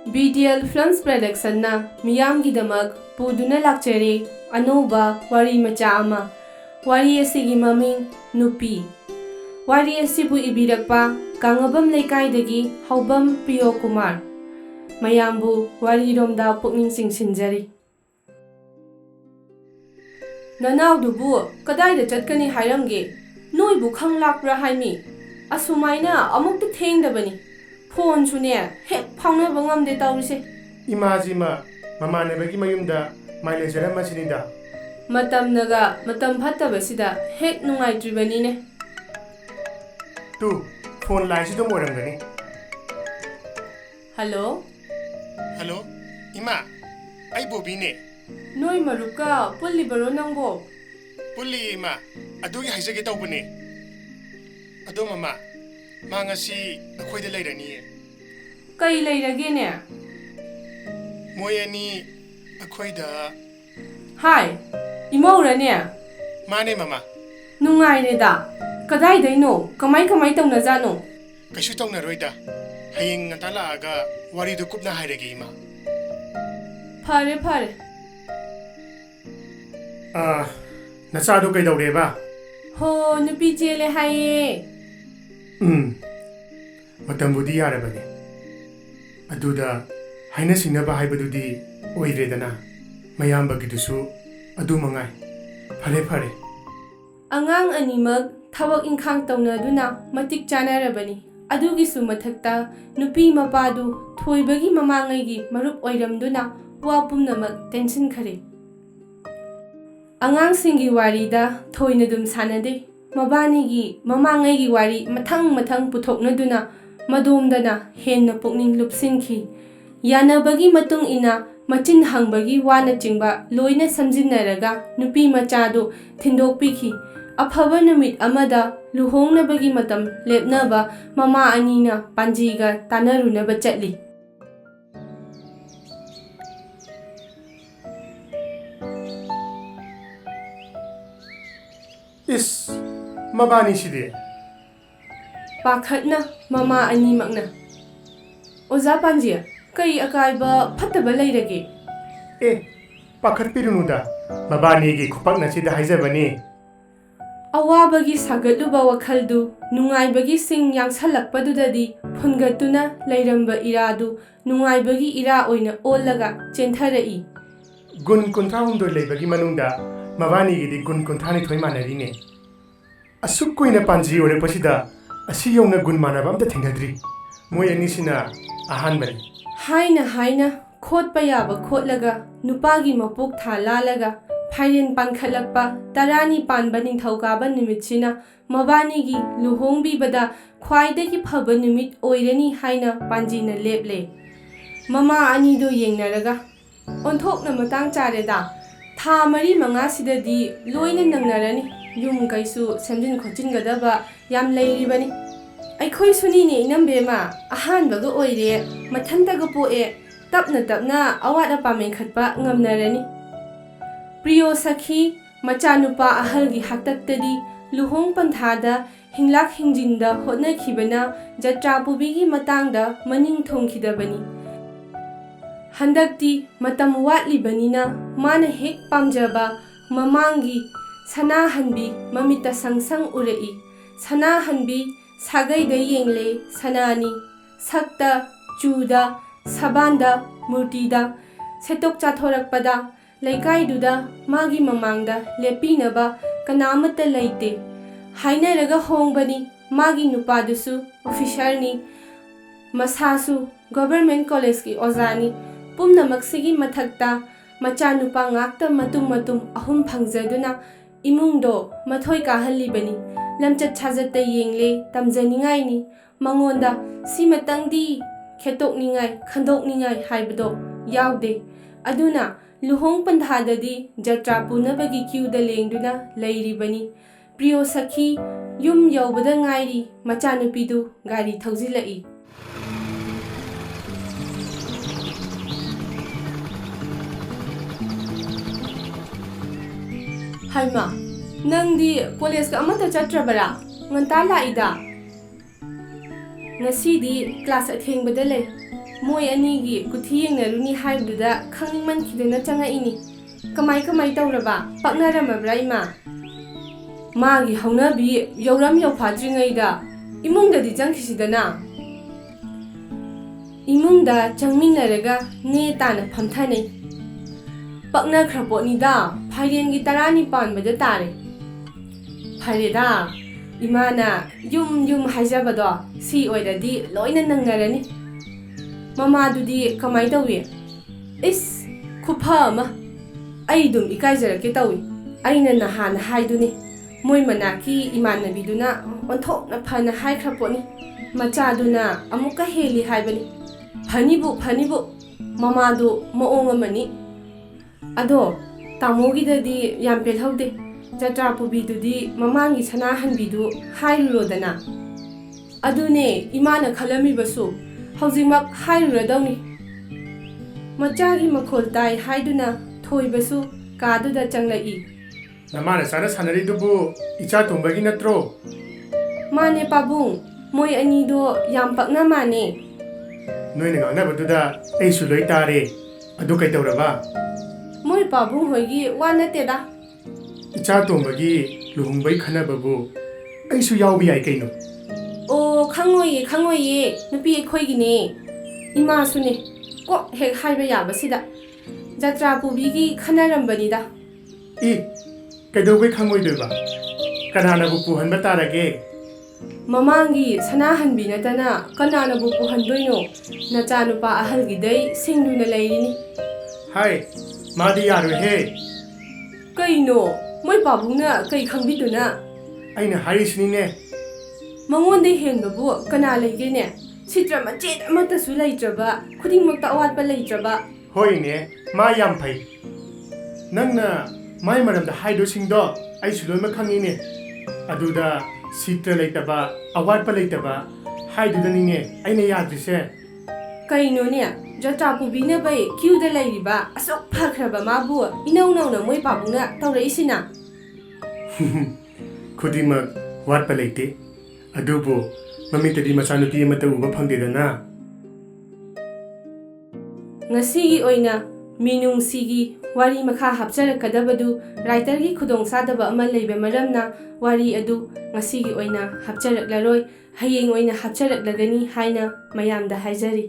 BDL Films Production na miyamgidamak puduna lakchare anova wari macha ama wari asigi maming nupi wari asibu ibirakpa kangabam leikaidagi haubam Priyo Kumar mayambu wari romda pukning singsinjari Nanaudubu kadai da chatkani hairamge noibu khanglakra haimi asumaina amukta thengdabani phone sune hek phangna bangam de tawrise Imajima mamanebagi mayumda mailejara masinida matam naga matam phattabasida hek nungai tribani ne tu phone line si dum orangani Hello Hello Ima ai bobi ne Noi maruka pulli baro nangbo Pulli Ima adugi haisage tawbune ado mama mangasi akoida leirani kai leirage ne moyani akoida Hai imaura ne mane mama nungai ne da kadai dai no kamai tawna jano kaishu tawna roida haying ngantala aga wari du kupna hairage Ima phare nachado kai dawreba ho nupi chele haye matambudi yarabani aduda haina sinaba haibadudi oiredana mayambagidusu adu mangai phare angang animak thawak inkhang tawnaduna matik chanarabani adugisu mathakta nupi mapadu thoibagi mamangaigi marup oiramduna wa pumnamak tension khare angang singi warida thoina dum sanade mabanigi mamangaigi wari mathang puthoknaduna madomdana henna pukning lupsinki yanabagi matung ina machin hangbagi wana chingba loina samjinnaraga nupi machado thindokpiki afaba numit amada luhongnabagi matam lepnaba mama anina panjiga tanarunaba chatli is mabani side pakhatna mama ani makna oza panjia kai akaiba phattaba leirage pakhat pirunuda mabani gi khupakna sida haijabani awabagi sagatluba wakhaldu nungaibagi sing yangsalakpadudadi phungatuna leiramba iradu nungaibagi ira oina olaga chenthara'i gun kunthahumdo leibagi manungda mabani gi di gun kunthani thoi manarine asuk koina panji ore pasida asi yongna gun manaba amta thengadri moy anisina ahan bari haina khotpa yaba khotlaga nupagi mapuk thalalaga phairen pankhalakpa tarani panba ningthaukaaba numitchina mabani gi luhongbi bada khwaidagi phaba numit oirani haina panjina leple mama ani do yengnaraga onthokna matang chareda tha mari manga sidadi loina nangnarani yum kaisu semjin khochin gadaba yam leiribani aikhoi sunini inambema ahan baga oire mathantaga poe tapna awada pamen khatpa ngamnarani Priyo Sakhi machanupa ahalgi haktaktadi luhong panthada hinglak hingjinda hotnakhibana jatra pubigi matangda maning thongkhidabani handakti matam watlibanina mana hek pamjaba mamangi sana hanbi mamita sangsang urai sana hanbi sagai da yengle sanani sakta chuda sabanda murtida setok chathorakpada laikaiduda magi mamangda lepinaba kanamata leite hainaraga hongbani magi nupadusu officialni masasu government college ki ozani pumnamaksigi mathakta machanupa ngakta matum ahum phangjaduna imungdo mathoi kahalibani lamchat chajatta yengle tamjaningai ni mangonda simatangdi khetokningai khandokningai haibdo yaude aduna luhong pandhadadi jatra punabagi queuda lengduna leiribani Priyo Sakhi yum yaubada ngairi machanupidu gari thaujilai Haima nangdi college ka amata chatrabara nganta laida ngasi di class atheng badale ꯃꯣꯏ ꯑꯅꯤꯒꯤ ꯀꯨꯊꯤ ꯌꯦꯡꯅꯔꯨꯅꯤ ꯍꯥꯏꯕꯗꯨꯗ ꯈꯪꯅꯤꯡꯃꯟꯈꯤꯗꯅ ꯆꯪꯉꯛꯏꯅꯤ꯫ ꯀꯃꯥꯏ ꯇꯧꯔꯕ? ꯄꯛꯅꯔꯝꯃꯕ꯭ꯔꯥ ꯏꯃꯥ? ꯃꯥꯒꯤ ꯍꯧꯅꯕꯤ ꯌꯧꯐꯥꯠꯇ꯭ꯔꯤꯉꯩꯗ ꯏꯃꯨꯡꯗꯗꯤ ꯆꯪꯈꯤꯁꯤꯗꯅ꯫ ꯏꯃꯨꯡꯗ ꯆꯪꯃꯤꯟꯅꯔꯒ ꯅꯦ ꯇꯥꯅ ꯐꯝꯊꯅꯩ꯫ ꯄꯛꯅꯈ꯭ꯔꯄꯣꯠꯅꯤꯗ, ꯐꯥꯏꯔꯦꯟꯒꯤ 10ꯅꯤ ꯄꯥꯟꯕꯗ ꯇꯥꯔꯦ꯫ ꯐꯔꯦꯗ, ꯏꯃꯥꯅ ꯌꯨꯝ ꯍꯥꯏꯖꯕꯗꯣ ꯁꯤ ꯑꯣꯏꯔꯗꯤ ꯂꯣꯏꯅ ꯅꯪꯅꯔꯅꯤ꯫ ꯃꯃꯥꯗꯨꯗꯤ ꯀꯃꯥꯏ ꯇꯧꯏ? ꯏꯁ, ꯈꯨꯐ ꯑꯃ! ꯑꯩ ꯑꯗꯨꯝ ꯏꯀꯥꯏꯖꯔꯛꯀꯦ ꯇꯧꯏ꯫ ꯑꯩꯅ ꯅꯍꯥꯟ ꯍꯥꯏꯗꯨꯅꯤ, ꯃꯣꯏ ꯃꯅꯥꯛꯀꯤ ꯏꯃꯥꯟꯅꯕꯤꯗꯨꯅ ꯑꯣꯟꯊꯣꯛꯅ ꯐꯅ ꯍꯥꯏꯈ꯭ꯔꯄꯣꯠꯅꯤ꯫ ꯃꯆꯥꯗꯨꯅ ꯑꯃꯨꯛꯀ ꯍꯦꯜꯂꯤ ꯍꯥꯏꯕꯅꯤ꯫ ꯐꯅꯤꯕꯨ, ꯃꯃꯥꯗꯨ ꯃꯑꯣꯡ ꯑꯃꯅꯤ꯫ ꯑꯗꯣ ꯇꯥꯃꯣꯒꯤꯗꯗꯤ ꯌꯥꯝ ꯄꯦꯜꯍꯧꯗꯦ꯫ ꯖꯇ꯭ꯔꯥ ꯄꯨꯕꯤꯗꯨꯗꯤ ꯃꯃꯥꯡꯒꯤ ꯁꯅꯥꯍꯟꯕꯤꯗꯨ ꯍꯥꯏꯔꯨꯔꯣꯗꯅ꯫ ꯑꯗꯨꯅꯦ ꯏꯃꯥꯅ ꯈꯜꯂꯝꯃꯤꯕꯁꯨ, ꯍꯧꯖꯤꯛꯃꯛ ꯍꯥꯏꯔꯨꯔꯗꯧꯅꯤ꯫ ꯃꯆꯥꯒꯤ ꯃꯈꯣꯜ ꯇꯥꯏ ꯍꯥꯏꯗꯨꯅ ꯊꯣꯏꯕꯁꯨ ꯀꯥꯗꯨꯗ ꯆꯪꯂꯛꯏ꯫ ꯅꯃꯥꯅꯆꯥꯅ ꯁꯥꯟꯅꯔꯤꯗꯨꯕꯨ ꯏꯆꯥꯇꯣꯝꯕꯒꯤ ꯅꯠꯇ꯭ꯔꯣ? ꯃꯥꯅꯦ ꯄꯥꯕꯨꯡ, ꯃꯣꯏ ꯑꯅꯤꯗꯣ ꯌꯥꯝ ꯄꯛꯅ ꯃꯥꯟꯅꯦ꯫ ꯅꯣꯏꯅ ꯉꯥꯡꯅꯕꯗꯨꯗ ꯑꯩꯁꯨ ꯂꯣꯏ ꯇꯥꯔꯦ꯫ ꯑꯗꯨ ꯀꯩꯗꯧꯔꯕ? ꯃꯣꯏ ꯄꯥꯕꯨꯡ ꯍꯣꯏꯒꯤ ꯋꯥ ꯅꯠꯇꯦꯗ꯫ ꯏꯆꯥꯇꯣꯝꯕꯒꯤ ꯂꯨꯍꯣꯡꯕꯩ ꯈꯟꯅꯕꯕꯨ ꯑꯩꯁꯨ ꯌꯥꯎꯕ ꯌꯥꯏ ꯀꯩꯅꯣ? ꯑꯣ, ꯈꯪꯉꯣꯏꯌꯦ, ꯅꯨꯄꯤ ꯑꯩꯈꯣꯏꯒꯤꯅꯦ꯫ ꯏꯃꯥꯁꯨꯅꯦ, ꯀꯣꯛ ꯍꯦꯛ ꯍꯥꯏꯕ ꯌꯥꯕꯁꯤꯗ꯫ ꯖꯇ꯭ꯔꯥ ꯄꯨꯕꯤꯒꯤ ꯈꯟꯅꯔꯝꯕꯅꯤꯗ꯫ ꯀꯩꯗꯧꯕꯩ ꯈꯪꯉꯣꯏꯗꯣꯏꯕ? ꯀꯅꯥꯅꯕꯨ ꯄꯨꯍꯟꯕ ꯇꯥꯔꯒꯦ? ꯃꯃꯥꯡꯒꯤ ꯁꯅꯥꯍꯟꯕꯤ ꯅꯠꯇꯅ ꯀꯅꯥꯅꯕꯨ ꯄꯨꯍꯟꯗꯣꯏꯅꯣ? ꯅꯆꯥꯅꯨꯄꯥ ꯑꯍꯜꯒꯤꯗꯩ ꯁꯤꯡꯗꯨꯅ ꯂꯩꯔꯤꯅꯤ꯫ ꯍꯥꯏ, ꯃꯥꯗꯤ ꯌꯥꯔꯣꯏꯍꯦ꯫ ꯀꯩꯅꯣ? ꯃꯣꯏ ꯄꯥꯕꯨꯡꯅ ꯀꯩ ꯈꯪꯕꯤꯗꯨꯅ? ꯑꯩꯅ ꯍꯥꯏꯔꯤꯁꯤꯅꯤꯅꯦ꯫ ꯃꯉꯣꯟꯗ ꯍꯦꯟꯕꯕꯨ ꯀꯅꯥ ꯂꯩꯒꯦꯅꯦ? ꯁꯤꯇ꯭ꯔ ꯃꯆꯦꯠ ꯑꯃꯠꯇꯁꯨ ꯂꯩꯇ꯭ꯔꯕ, ꯈꯨꯗꯤꯡꯃꯛꯇ ꯑꯋꯥꯠꯄ ꯂꯩꯇ꯭ꯔꯕ꯫ ꯍꯣꯏꯅꯦ, ꯃꯥ ꯌꯥꯝ ꯐꯩ꯫ ꯅꯪꯅ ꯃꯥꯏ ꯃꯔꯝꯗ ꯍꯥꯏꯗꯣꯏꯁꯤꯡꯗꯣ ꯑꯩꯁꯨ ꯂꯣꯏꯅꯃꯛ ꯈꯪꯉꯤꯅꯦ꯫ ꯑꯗꯨꯗ ꯁꯤꯇ꯭ꯔ ꯂꯩꯇꯕ, ꯑꯋꯥꯠꯄ ꯂꯩꯇꯕ ꯍꯥꯏꯗꯨꯗꯅꯤꯅꯦ ꯑꯩꯅ ꯌꯥꯗ꯭ꯔꯤꯁꯦ꯫ ꯀꯩꯅꯣꯅꯦ? ꯖꯇ꯭ꯔꯥ ꯄꯨꯕꯤꯅꯕꯩ ꯀ꯭ꯌꯨꯗ ꯂꯩꯔꯤꯕ ꯑꯁꯨꯛ ꯐꯈ꯭ꯔꯕ ꯃꯥꯕꯨ ꯏꯅꯧ ꯅꯧꯅ ꯃꯣꯏ ꯄꯥꯕꯨꯡꯅ ꯇꯧꯔꯛꯏꯁꯤꯅ? ꯈꯨꯗꯤꯡꯃꯛ ꯋꯥꯠꯄ ꯂꯩꯇꯦ꯫ ꯑꯗꯨꯕꯨ ꯃꯃꯤꯠꯇꯗꯤ ꯃꯆꯥꯅꯨꯄꯤ ꯑꯃꯠꯇ ꯎꯕ ꯐꯪꯗꯦꯗꯅ꯫ ꯉꯁꯤꯒꯤ ꯑꯣꯏꯅ ꯃꯤꯅꯨꯡꯁꯤꯒꯤ ꯋꯥꯔꯤ ꯃꯈꯥ ꯍꯥꯞꯆꯔꯛꯀꯗꯕꯗꯨ ꯔꯥꯏꯇꯔꯒꯤ ꯈꯨꯗꯣꯡꯆꯥꯗꯕ ꯑꯃ ꯂꯩꯕ ꯃꯔꯝꯅ ꯋꯥꯔꯤ ꯑꯗꯨ ꯉꯁꯤꯒꯤ ꯑꯣꯏꯅ ꯍꯥꯞꯆꯔꯛꯂꯔꯣꯏ, ꯍꯌꯦꯡ ꯑꯣꯏꯅ ꯍꯥꯞꯆꯔꯛꯂꯒꯅꯤ ꯍꯥꯏꯅ ꯃꯌꯥꯝꯗ ꯍꯥꯏꯖꯔꯤ꯫